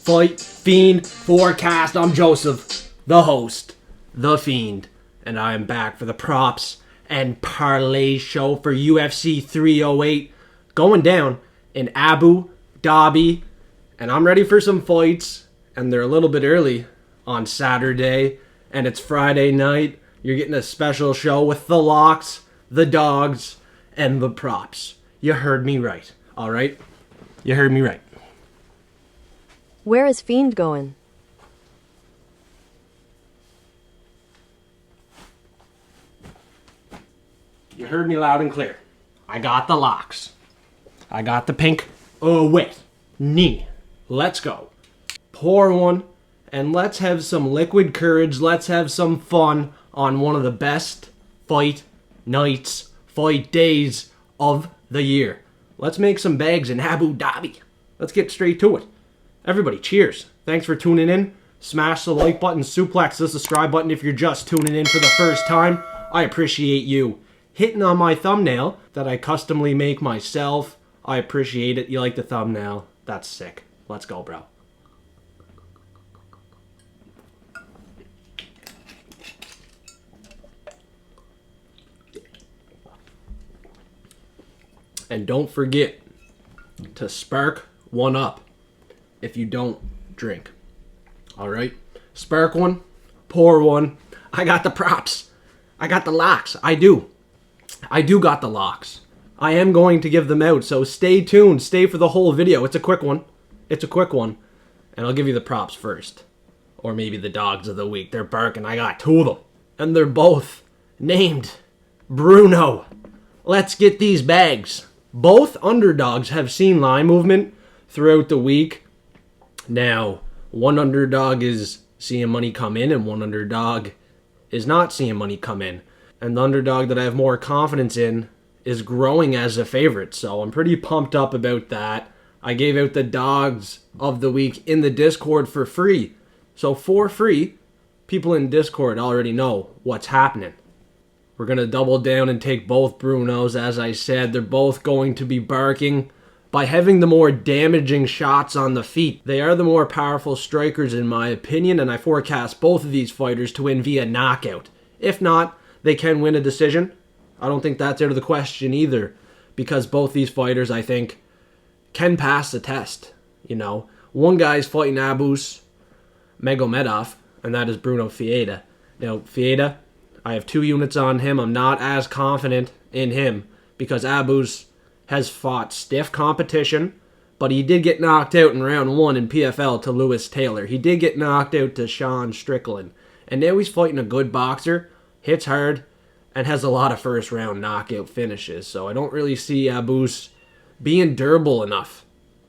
Fight Fiend Forecast. I'm Joseph, the host, the Fiend, and I am back for the props and parlay show for UFC 308 going down in Abu Dhabi, and I'm ready for some fights, and they're a little bit early on Saturday, and it's Friday night. You're getting a special show with the locks, the dogs, and the props. You heard me right, all right? You heard me right. Where is Fiend going? You heard me loud and clear. I got the locks. I got the pink. Oh, wait. Knee. Let's go. Pour one, and let's have some liquid courage. Let's have some fun on one of the best fight nights, fight days of the year. Let's make some bags in Abu Dhabi. Let's get straight to it. Everybody, cheers. Thanks for tuning in. Smash the like button, suplex the subscribe button if you're just tuning in for the first time. I appreciate you hitting on my thumbnail that I customly make myself. I appreciate it. You like the thumbnail? That's sick. Let's go, bro. And don't forget to spark one up if you don't drink. All right? Spark one, pour one. I got the props. I got the locks. I do got the locks. I am going to give them out, so stay tuned. Stay for the whole video. It's a quick one. And I'll give you the props first. Or maybe the dogs of the week. They're barking. I got two of them. And they're both named Bruno. Let's get these bags. Both underdogs have seen line movement throughout the week. Now, one underdog is seeing money come in and one underdog is not seeing money come in. And the underdog that I have more confidence in is growing as a favorite. So I'm pretty pumped up about that. I gave out the dogs of the week in the Discord for free. So for free, people in Discord already know what's happening. We're going to double down and take both Brunos. As I said, they're both going to be barking. By having the more damaging shots on the feet, they are the more powerful strikers in my opinion, and I forecast both of these fighters to win via knockout. If not, they can win a decision. I don't think that's out of the question either, because both these fighters, I think, can pass the test. You know, one guy's fighting Abus Magomedov, and that is Bruno Fieda. Now, Fieda, I have 2 units on him. I'm not as confident in him because Abus has fought stiff competition, but he did get knocked out in round 1 in PFL to Lewis Taylor. He did get knocked out to Sean Strickland. And now he's fighting a good boxer, hits hard, and has a lot of first round knockout finishes. So I don't really see Abus being durable enough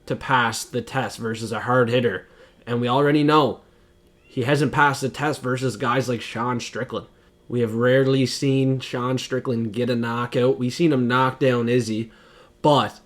to pass the test versus a hard hitter. And we already know he hasn't passed the test versus guys like Sean Strickland. We have rarely seen Sean Strickland get a knockout. We've seen him knock down Izzy, but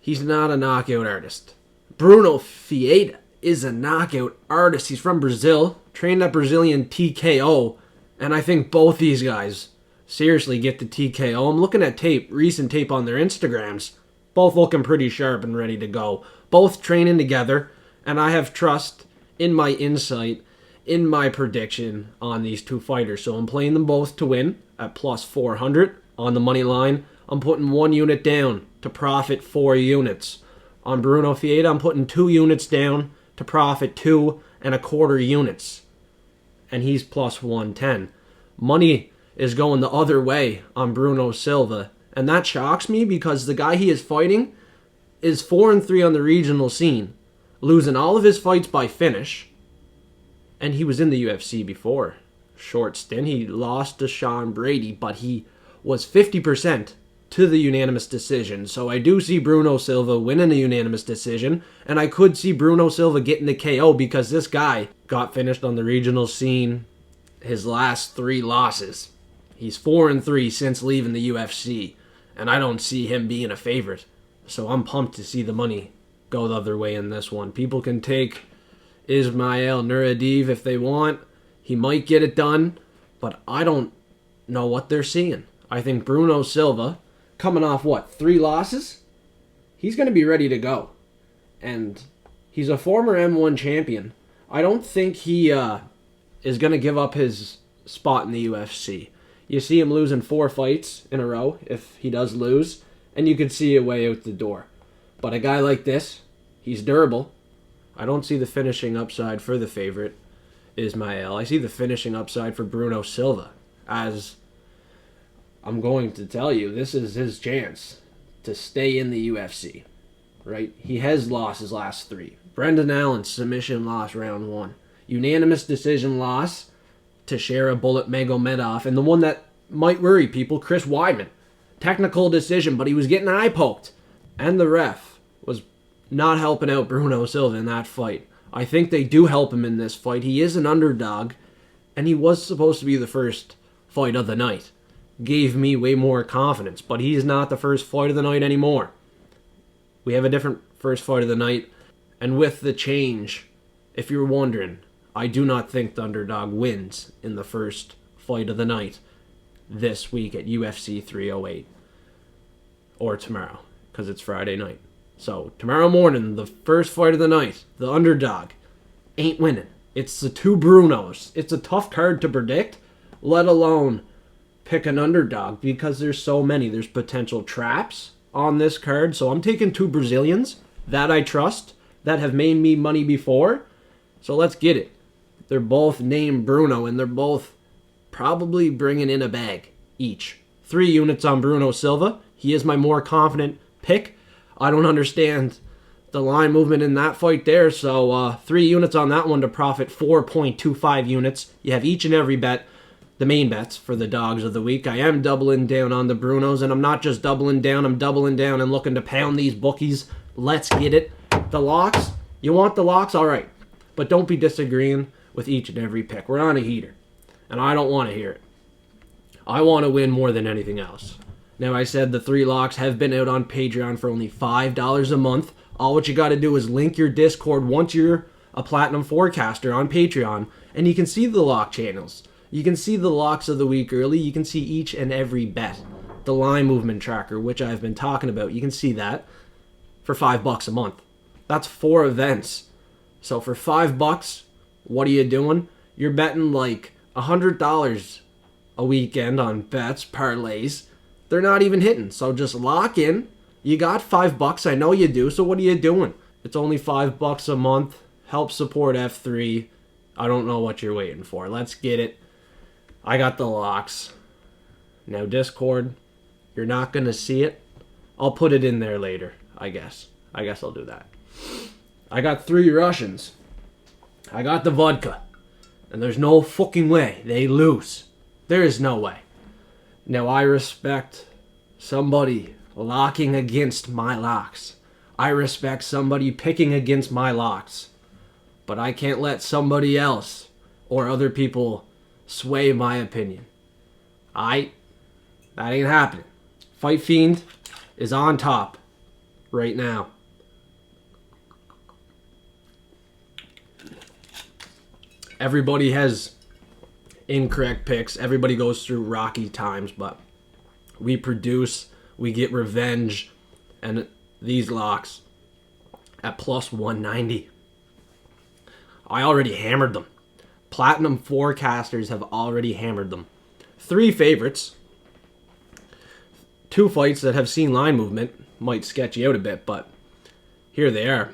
he's not a knockout artist. Bruno Fieda is a knockout artist. He's from Brazil, trained at Brazilian TKO, and I think both these guys seriously get the TKO. I'm looking at recent tape on their Instagrams. Both looking pretty sharp and ready to go. Both training together, and I have trust in my insight, in my prediction on these two fighters. So I'm playing them both to win at plus 400 on the money line. I'm putting 1 unit down to profit 4 units. On Bruno Fieda, I'm putting 2 units down to profit 2.25 units. And he's plus 110. Money is going the other way on Bruno Silva. And that shocks me because the guy he is fighting is 4-3 on the regional scene, losing all of his fights by finish. And he was in the UFC before. Short stint. He lost to Sean Brady, but he was 50% to the unanimous decision. So I do see Bruno Silva winning a unanimous decision, and I could see Bruno Silva getting the KO because this guy got finished on the regional scene his last 3 losses. He's 4-3 since leaving the UFC, and I don't see him being a favorite. So I'm pumped to see the money go the other way in this one. People can take Ismail Nuradiv if they want. He might get it done, but I don't know what they're seeing. I think Bruno Silva, coming off 3 losses? He's going to be ready to go. And He's a former M1 champion. I don't think he is going to give up his spot in the UFC. You see him losing 4 fights in a row if he does lose, and you can see a way out the door. But a guy like this, he's durable. I don't see the finishing upside for the favorite, Ismael. I see the finishing upside for Bruno Silva. As I'm going to tell you, this is his chance to stay in the UFC. Right? He has lost his last 3. Brendan Allen, submission loss round 1. Unanimous decision loss to Shara Bullet Magomedov. And the one that might worry people, Chris Weidman. Technical decision, but he was getting eye poked. And the ref was not helping out Bruno Silva in that fight. I think they do help him in this fight. He is an underdog, and he was supposed to be the first fight of the night. Gave me way more confidence, but he's not the first fight of the night anymore. We have a different first fight of the night, and with the change, if you're wondering, I do not think the underdog wins in the first fight of the night this week at UFC 308, or tomorrow, because it's Friday night. So, tomorrow morning, the first fight of the night, the underdog ain't winning. It's the 2 Brunos. It's a tough card to predict, let alone pick an underdog, because there's so many. There's potential traps on this card. So, I'm taking 2 Brazilians that I trust, that have made me money before. So, let's get it. They're both named Bruno, and they're both probably bringing in a bag each. 3 units on Bruno Silva. He is my more confident pick. I don't understand the line movement in that fight there. So 3 units on that one to profit 4.25 units. You have each and every bet, the main bets for the dogs of the week. I am doubling down on the Brunos, and I'm not just doubling down. I'm doubling down and looking to pound these bookies. Let's get it. The locks, you want the locks? All right. But don't be disagreeing with each and every pick. We're on a heater, and I don't want to hear it. I want to win more than anything else. Now, I said the 3 locks have been out on Patreon for only $5 a month. All what you got to do is link your Discord once you're a Platinum Forecaster on Patreon, and you can see the lock channels. You can see the locks of the week early. You can see each and every bet. The line movement tracker, which I've been talking about, you can see that for $5 a month. That's 4 events. So for $5, what are you doing? You're betting like $100 a weekend on bets, parlays. They're not even hitting. So just lock in. You got $5. I know you do. So what are you doing? It's only $5 a month. Help support F3. I don't know what you're waiting for. Let's get it. I got the locks. Now Discord, you're not going to see it. I'll put it in there later, I guess. I'll do that. I got 3 Russians. I got the vodka. And there's no fucking way they lose. There is no way. Now, I respect somebody locking against my locks. I respect somebody picking against my locks. But I can't let somebody else or other people sway my opinion. That ain't happening. Fight Fiend is on top right now. Everybody has incorrect picks. Everybody goes through rocky times, but we produce, we get revenge, and these locks at plus 190. I already hammered them. Platinum Forecasters have already hammered them. 3 favorites. 2 fights that have seen line movement. Might sketch you out a bit, but here they are.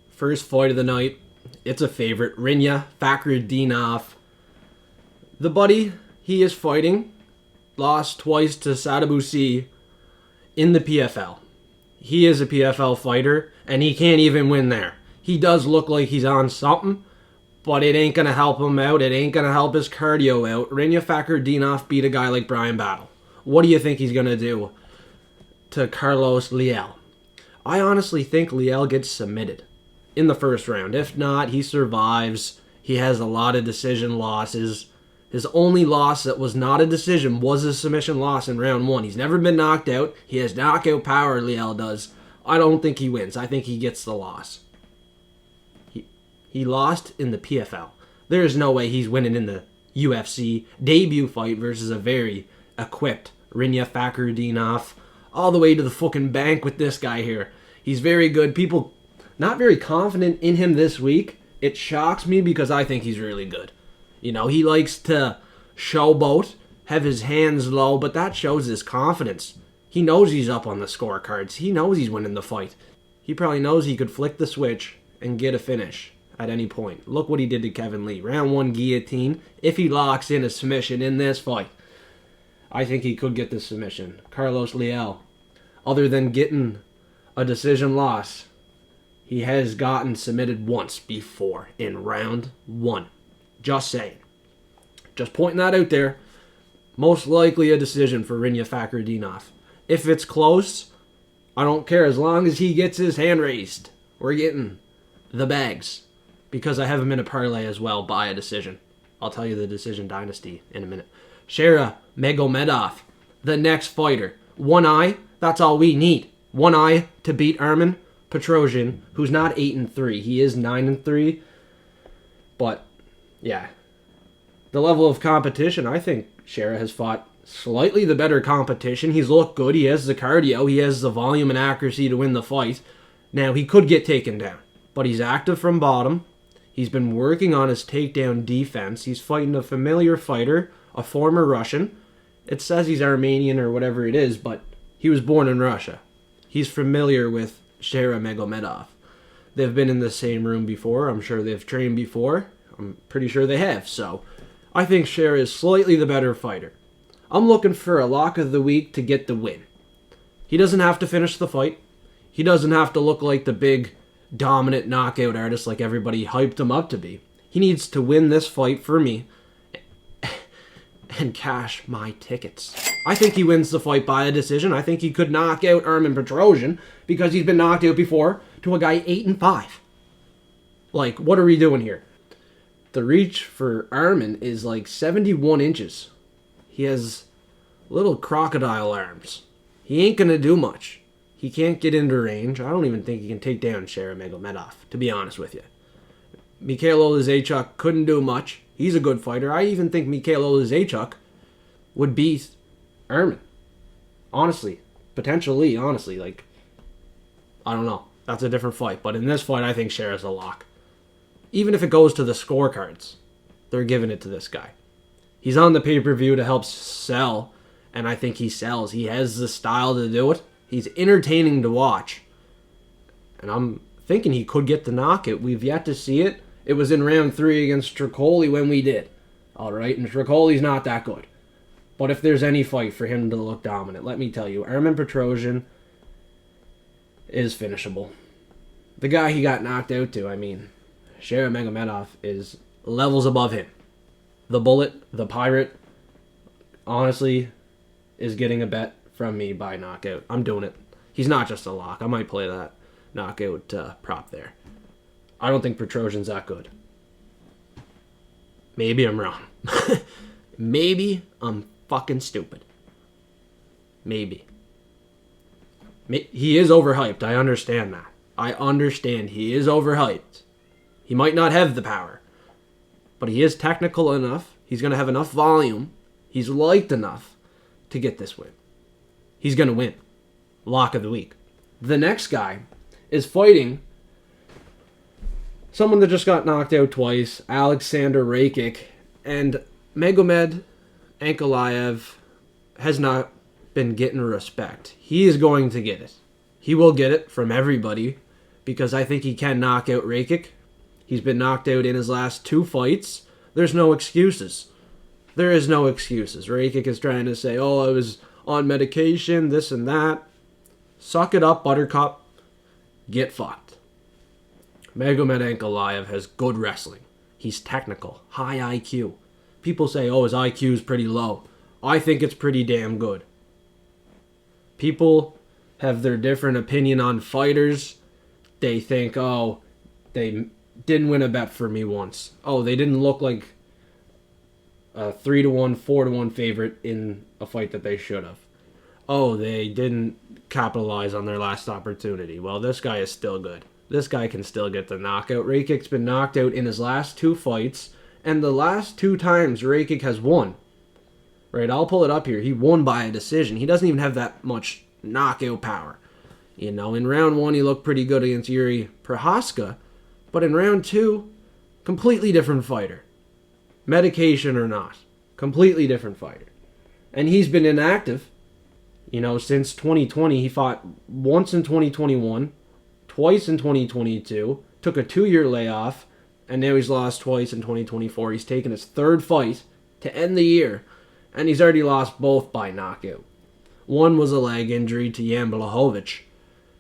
First fight of the night. It's a favorite. Rinya Fakhretdinov. The buddy he is fighting lost twice to Sadabusi in the PFL. He is a PFL fighter, and he can't even win there. He does look like he's on something, but it ain't going to help him out. It ain't going to help his cardio out. Rinya Fakhretdinov beat a guy like Brian Battle. What do you think he's going to do to Carlos Leal? I honestly think Leal gets submitted in the first round. If not, he survives. He has a lot of decision losses. His only loss that was not a decision was a submission loss in round 1. He's never been knocked out. He has knockout power, Leal does. I don't think he wins. I think he gets the loss. He lost in the PFL. There is no way he's winning in the UFC debut fight versus a very equipped Rinya Fakhretdinov. All the way to the fucking bank with this guy here. He's very good. People not very confident in him this week. It shocks me because I think he's really good. You know, he likes to showboat, have his hands low, but that shows his confidence. He knows he's up on the scorecards. He knows he's winning the fight. He probably knows he could flick the switch and get a finish at any point. Look what he did to Kevin Lee. Round 1 guillotine. If he locks in a submission in this fight, I think he could get the submission. Carlos Leal, other than getting a decision loss, he has gotten submitted once before in round 1. Just saying. Just pointing that out there. Most likely a decision for Rinya Fakhretdinov. If it's close, I don't care. As long as he gets his hand raised, we're getting the bags. Because I have him in a parlay as well by a decision. I'll tell you the decision dynasty in a minute. Shera Magomedov, the next fighter. One eye, that's all we need. One eye to beat Armen Petrosian, who's not 8-3. He is 9-3. But, yeah. The level of competition, I think Shera has fought slightly the better competition. He's looked good. He has the cardio. He has the volume and accuracy to win the fight. Now, he could get taken down. But he's active from bottom. He's been working on his takedown defense. He's fighting a familiar fighter, a former Russian. It says he's Armenian or whatever it is, but he was born in Russia. He's familiar with Shera Magomedov. They've been in the same room before. I'm sure they've trained before. I'm pretty sure they have. So I think Shera is slightly the better fighter. I'm looking for a lock of the week to get the win. He doesn't have to finish the fight. He doesn't have to look like the big dominant knockout artist like everybody hyped him up to be. He needs to win this fight for me and cash my tickets. I think he wins the fight by a decision. I think he could knock out Armen Petrosian because he's been knocked out before to a guy 8-5. Like, what are we doing here? The reach for Armen is like 71 inches. He has little crocodile arms. He ain't gonna do much. He can't get into range. I don't even think he can take down Shera Magomedov, to be honest with you. Mikhail Olazechuk couldn't do much. He's a good fighter. I even think Mikhail Olazechuk would beat Armen. Honestly. Potentially, honestly. Like, I don't know. That's a different fight. But in this fight, I think Shera's a lock. Even if it goes to the scorecards, they're giving it to this guy. He's on the pay-per-view to help sell, and I think he sells. He has the style to do it. He's entertaining to watch. And I'm thinking he could get the knockout. We've yet to see it. It was in round 3 against Tricoli when we did. Alright, and Tricoli's not that good. But if there's any fight for him to look dominant, let me tell you, Armen Petrosian is finishable. The guy he got knocked out to, I mean, Shera Magomedov is levels above him. The Bullet, the Pirate, honestly, is getting a bet from me by knockout. I'm doing it. He's not just a lock. I might play that knockout prop there. I don't think Petrosian's that good. Maybe I'm wrong. Maybe I'm fucking stupid. Maybe. He is overhyped. I understand that. I understand he is overhyped. He might not have the power. But he is technical enough. He's going to have enough volume. He's liked enough to get this win. He's going to win. Lock of the week. The next guy is fighting someone that just got knocked out twice, Alexander Rakic, and Magomed Ankalaev has not been getting respect. He is going to get it. He will get it from everybody because I think he can knock out Rakic. He's been knocked out in his last 2 fights. There's no excuses. There is no excuses. Rakic is trying to say, oh, I was on medication, this and that. Suck it up, Buttercup. Get fucked. Magomed Ankalaev has good wrestling. He's technical, high IQ. People say, oh, his IQ is pretty low. I think it's pretty damn good. People have their different opinion on fighters. They think, oh, they didn't win a bet for me once. Oh, they didn't look like a 3-1, 4-1 favorite in a fight that they should have. Oh, they didn't capitalize on their last opportunity. Well, this guy is still good. This guy can still get the knockout. Rakic's been knocked out in his last 2 fights, and the last 2 times Rakic has won. Right, I'll pull it up here. He won by a decision. He doesn't even have that much knockout power. You know, in round 1, he looked pretty good against Yuri Prohaska. But in round 2, completely different fighter. Medication or not. Completely different fighter. And he's been inactive, you know, since 2020. He fought once in 2021, twice in 2022, took a 2-year layoff, and now he's lost twice in 2024. He's taken his 3rd fight to end the year, and he's already lost both by knockout. One was a leg injury to Jan Blachowicz,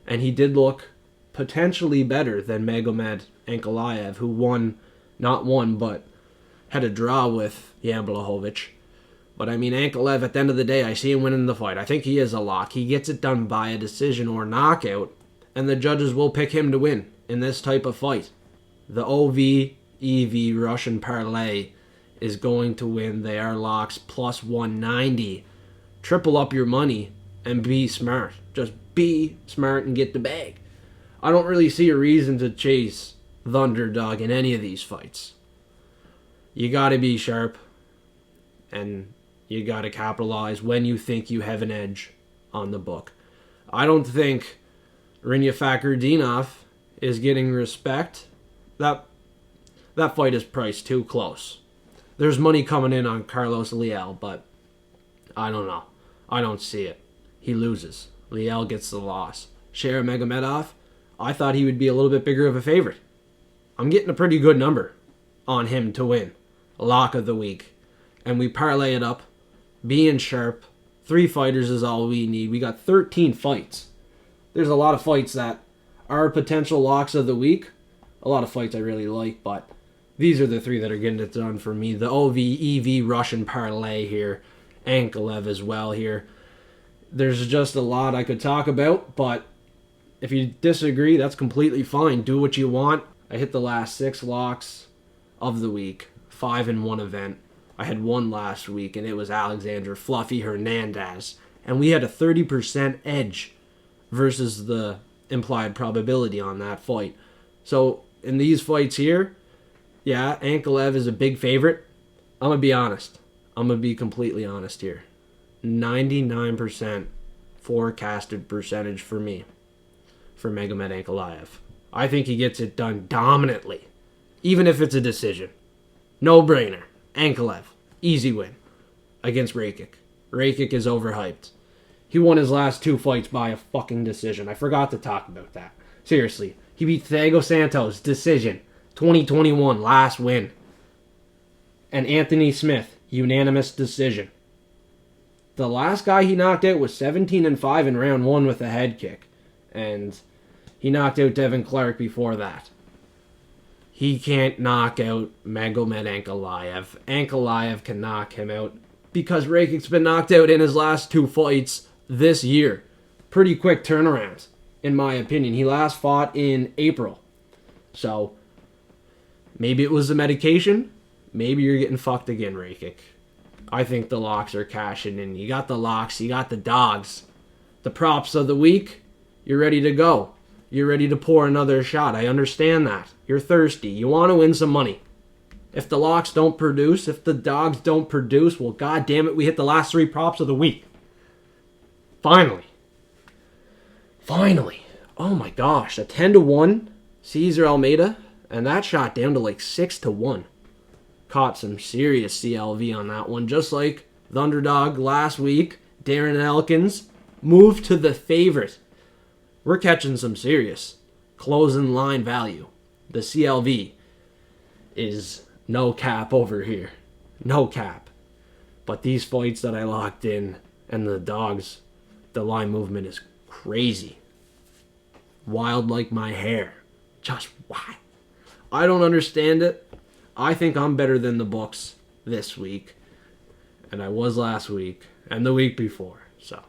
and he did look potentially better than Magomed Ankalaev, who but had a draw with Jan Blachowicz. But I mean, Ankalaev, at the end of the day, I see him winning the fight. I think he is a lock. He gets it done by a decision or knockout, and the judges will pick him to win in this type of fight. The OV-EV Russian parlay is going to win. They are locks plus 190. Triple up your money and be smart. Just be smart and get the bag. I don't really see a reason to chase the underdog in any of these fights. You got to be sharp, and you got to capitalize when you think you have an edge on the book. I don't think Rinya Fakhretdinov is getting respect. That fight is priced too close. There's money coming in on Carlos Leal, but I don't know. I don't see it. He loses. Leal gets the loss. Sher Magomedov, I thought he would be a little bit bigger of a favorite. I'm getting a pretty good number on him to win. Lock of the week. And we parlay it up. Being sharp. 3 fighters is all we need. We got 13 fights. There's a lot of fights that are potential locks of the week. A lot of fights I really like, but these are the 3 that are getting it done for me. The OV-EV Russian parlay here. Ankalaev as well here. There's just a lot I could talk about, but if you disagree, that's completely fine. Do what you want. I hit the last 6 locks of the week. 5 in one event. I had one last week, and it was Alexander Fluffy Hernandez. And we had a 30% edge versus the implied probability on that fight. So, in these fights here, yeah, Ankalaev is a big favorite. I'm going to be honest. I'm going to be completely honest here. 99% forecasted percentage for me for Magomed Ankalaev. I think he gets it done dominantly, even if it's a decision. No-brainer. Ankalaev. Easy win against Rakic. Rakic is overhyped. He won his last 2 fights by a fucking decision. I forgot to talk about that. Seriously. He beat Thiago Santos. Decision. 2021. Last win. And Anthony Smith. Unanimous decision. The last guy he knocked out was 17-5 in round 1 with a head kick. And he knocked out Devin Clark before that. He can't knock out Magomed Ankalaev. Ankalaev can knock him out because Rakic's been knocked out in his last 2 fights this year. Pretty quick turnaround, in my opinion. He last fought in April. So, maybe it was the medication. Maybe you're getting fucked again, Rakic. I think the locks are cashing in. You got the locks. You got the dogs. The props of the week. You're ready to go. You're ready to pour another shot. I understand that. You're thirsty. You want to win some money. If the locks don't produce, if the dogs don't produce, well, god damn it, we hit the last 3 props of the week. Finally. Oh my gosh. A 10-1 Cesar Almeida, and that shot down to like 6-1. Caught some serious CLV on that one. Just like the underdog last week, Darren Elkins moved to the favorite. We're catching some serious closing line value. The CLV is no cap over here. No cap. But these fights that I locked in and the dogs, the line movement is crazy. Wild like my hair. Just why? I don't understand it. I think I'm better than the books this week. And I was last week and the week before. So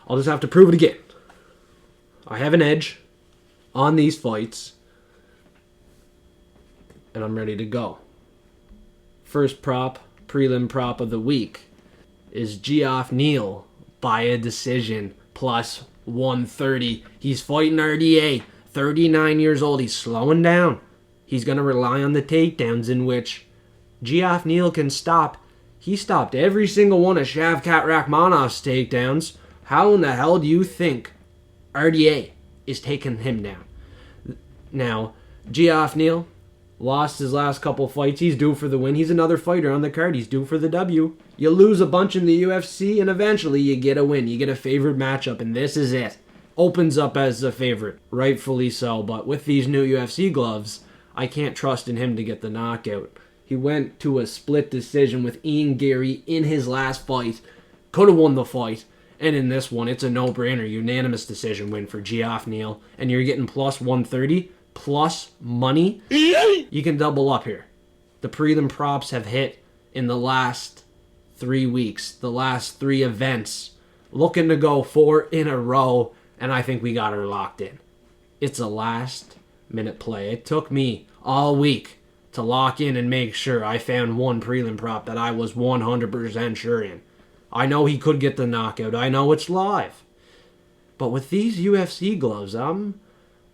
I'll just have to prove it again. I have an edge on these fights, and I'm ready to go. First prop, prelim prop of the week, is Geoff Neal by a decision, plus 130. He's fighting RDA, 39 years old. He's slowing down. He's going to rely on the takedowns, in which Geoff Neal can stop. He stopped every single one of Shavkat Rakhmonov's takedowns. How in the hell do you think RDA is taking him down. Now, Geoff Neal lost his last couple fights. He's due for the win. He's another fighter on the card. He's due for the W. You lose a bunch in the UFC, and eventually you get a win. You get a favored matchup, and this is it. Opens up as a favorite, rightfully so. But with these new UFC gloves, I can't trust in him to get the knockout. He went to a split decision with Ian Gary in his last fight. Could have won the fight. And in this one, it's a no-brainer. Unanimous decision win for Geoff Neal. And you're getting plus 130, plus money. You can double up here. The prelim props have hit in the last 3 weeks. The last 3 events. Looking to go 4 in a row. And I think we got her locked in. It's a last-minute play. It took me all week to lock in and make sure I found one prelim prop that I was 100% sure in. I know he could get the knockout. I know it's live. But with these UFC gloves, I'm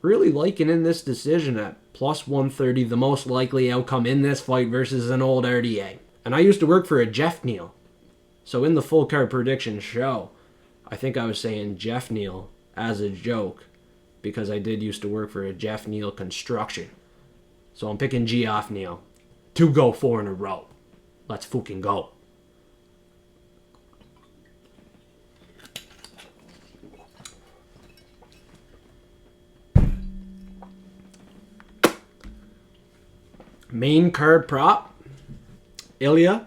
really liking in this decision at plus 130, the most likely outcome in this fight versus an old RDA. And I used to work for a Geoff Neal. So in the full card prediction show, I think I was saying Geoff Neal as a joke because I did used to work for a Geoff Neal construction. So I'm picking Geoff Neal to go 4 in a row. Let's fucking go. Main card prop, Ilya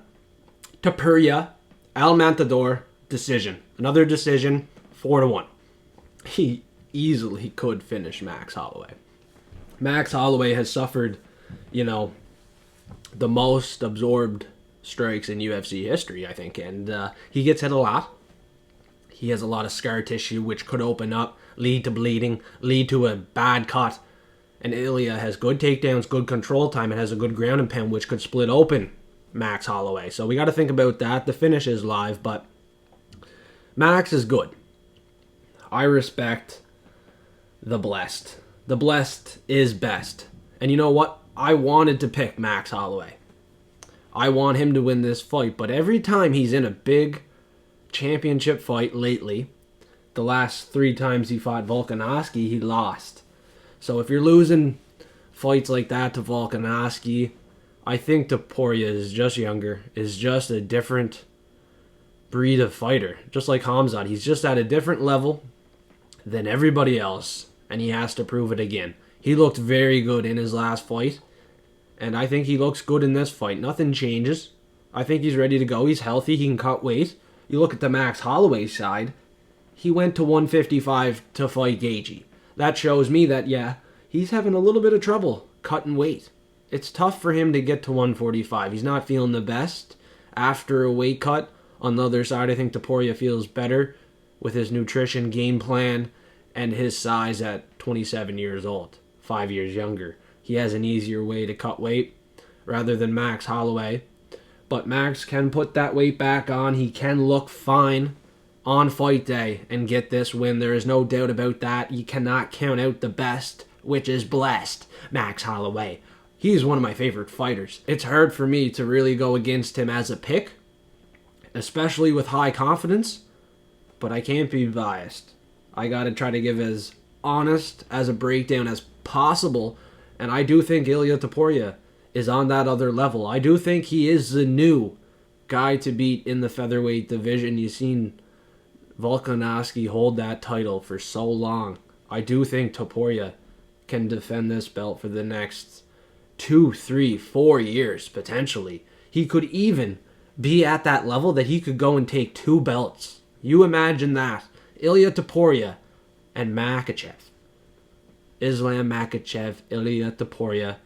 Topuria, Al Matador, decision. Another decision, 4-1. He easily could finish Max Holloway. Max Holloway has suffered, the most absorbed strikes in UFC history, I think, and he gets hit a lot. He has a lot of scar tissue, which could open up, lead to bleeding, lead to a bad cut. And Ilya has good takedowns, good control time, and has a good ground and pound, which could split open Max Holloway. So we got to think about that. The finish is live, but Max is good. I respect the blessed. The blessed is best. And you know what? I wanted to pick Max Holloway. I want him to win this fight, but every time he's in a big championship fight lately, the last 3 times he fought Volkanovski, he lost. So if you're losing fights like that to Volkanovski, I think Topuria is just younger, is just a different breed of fighter. Just like Khamzat, he's just at a different level than everybody else, and he has to prove it again. He looked very good in his last fight, and I think he looks good in this fight. Nothing changes. I think he's ready to go. He's healthy. He can cut weight. You look at the Max Holloway side, he went to 155 to fight Gaethje. That shows me that, he's having a little bit of trouble cutting weight. It's tough for him to get to 145. He's not feeling the best after a weight cut. On the other side, I think Topuria feels better with his nutrition game plan and his size at 27 years old, 5 years younger. He has an easier way to cut weight rather than Max Holloway. But Max can put that weight back on. He can look fine on fight day and get this win. There is no doubt about that. You cannot count out the best, which is blessed, Max Holloway. He's one of my favorite fighters. It's hard for me to really go against him as a pick, especially with high confidence, but I can't be biased. I gotta try to give as honest as a breakdown as possible, and I do think Ilya Topuria is on that other level. I do think he is the new guy to beat in the featherweight division. You've seen Volkanovski hold that title for so long. I do think Topuria can defend this belt for the next 2, 3, 4 years, potentially. He could even be at that level that he could go and take 2 belts. You imagine that. Ilya Topuria and Makhachev. Islam Makhachev, Ilya Topuria.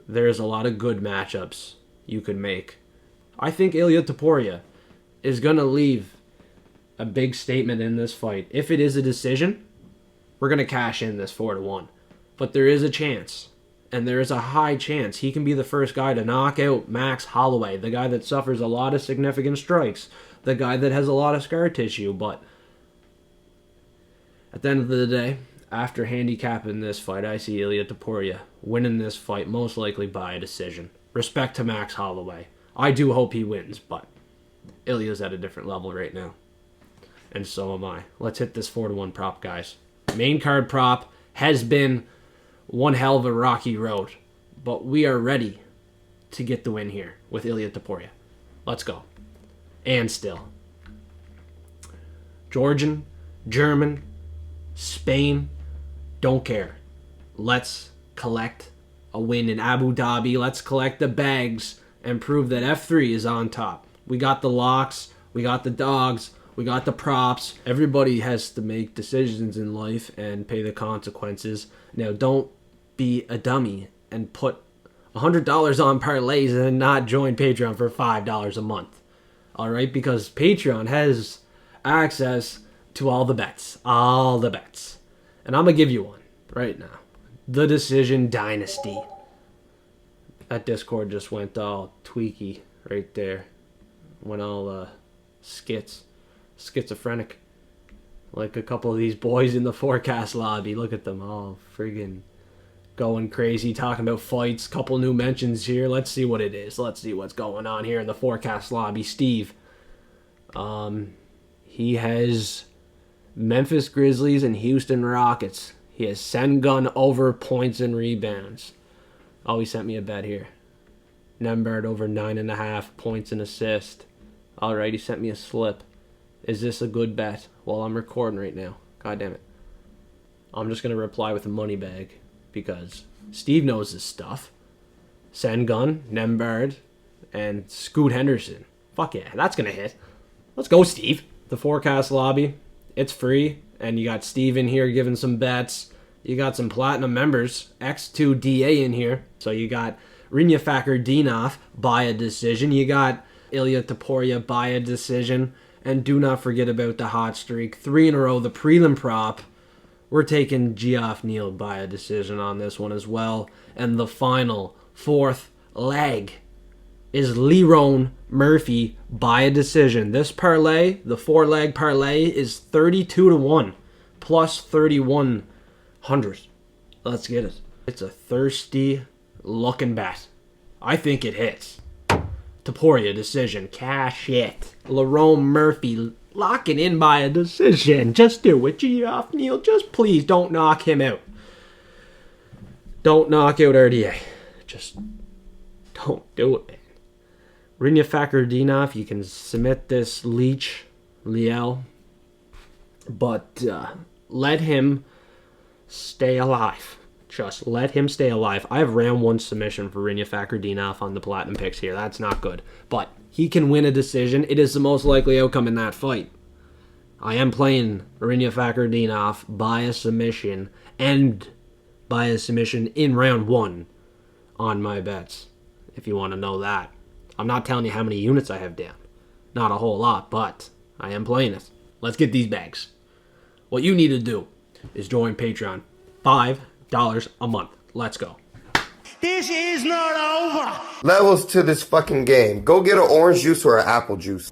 There's a lot of good matchups you could make. I think Ilya Topuria is going to leave a big statement in this fight. If it is a decision, we're going to cash in this 4-1. But there is a chance, and there is a high chance he can be the first guy to knock out Max Holloway, the guy that suffers a lot of significant strikes, the guy that has a lot of scar tissue. But at the end of the day, after handicapping this fight, I see Ilya Topuria winning this fight, most likely by a decision. Respect to Max Holloway. I do hope he wins, but Ilya's at a different level right now. And so am I. Let's hit this 4-1 prop, guys. Main card prop has been one hell of a rocky road, but we are ready to get the win here with Ilya Topuria. Let's go. And still. Georgian, German, Spain, don't care. Let's collect a win in Abu Dhabi. Let's collect the bags and prove that F3 is on top. We got the locks, we got the dogs, we got the props. Everybody has to make decisions in life and pay the consequences. Now, don't be a dummy and put $100 on parlays and not join Patreon for $5 a month. All right? Because Patreon has access to all the bets. All the bets. And I'm going to give you one right now. The Decision Dynasty. That Discord just went all tweaky right there. Went all schizophrenic. Like a couple of these boys in the forecast lobby. Look at them all friggin' going crazy, talking about fights. Couple new mentions here. Let's see what it is. Let's see what's going on here in the forecast lobby. Steve. He has Memphis Grizzlies and Houston Rockets. He has Sengun over points and rebounds. Oh, he sent me a bet here. Nembhard over 9.5 points and assist. Alright, he sent me a slip. Is this a good bet? Well, I'm recording right now. God damn it. I'm just going to reply with a money bag because Steve knows his stuff. Sengun, Nembhard, and Scoot Henderson. Fuck yeah, that's going to hit. Let's go, Steve. The forecast lobby, it's free. And you got Steve in here giving some bets. You got some platinum members. X2DA in here. So you got Rinya Fakardinov by a decision. You got Ilya Topuria by a decision. And do not forget about the hot streak. 3 in a row, the Prelim Prop. We're taking Geoff Neal by a decision on this one as well. And the final, 4th leg, is Lerone Murphy by a decision. This parlay, the 4-leg parlay, is 32-1 plus 3,100. Let's get it. It's a thirsty looking bet. I think it hits. Topuria decision. Cash it. Lerone Murphy locking in by a decision. Just do it, Geoff Neal. Just please don't knock him out. Don't knock out RDA. Just don't do it, man. Rinya Fakardinov, you can submit this Liel, but let him stay alive. Just let him stay alive. I have round 1 submission for Rinya Fakardinov on the Platinum picks here. That's not good. But he can win a decision. It is the most likely outcome in that fight. I am playing Rinya Fakardinov by a submission and by a submission in round 1 on my bets, if you want to know that. I'm not telling you how many units I have down. Not a whole lot, but I am playing it. Let's get these bags. What you need to do is join Patreon. $5 a month. Let's go. This is not over. Levels to this fucking game. Go get an orange juice or an apple juice.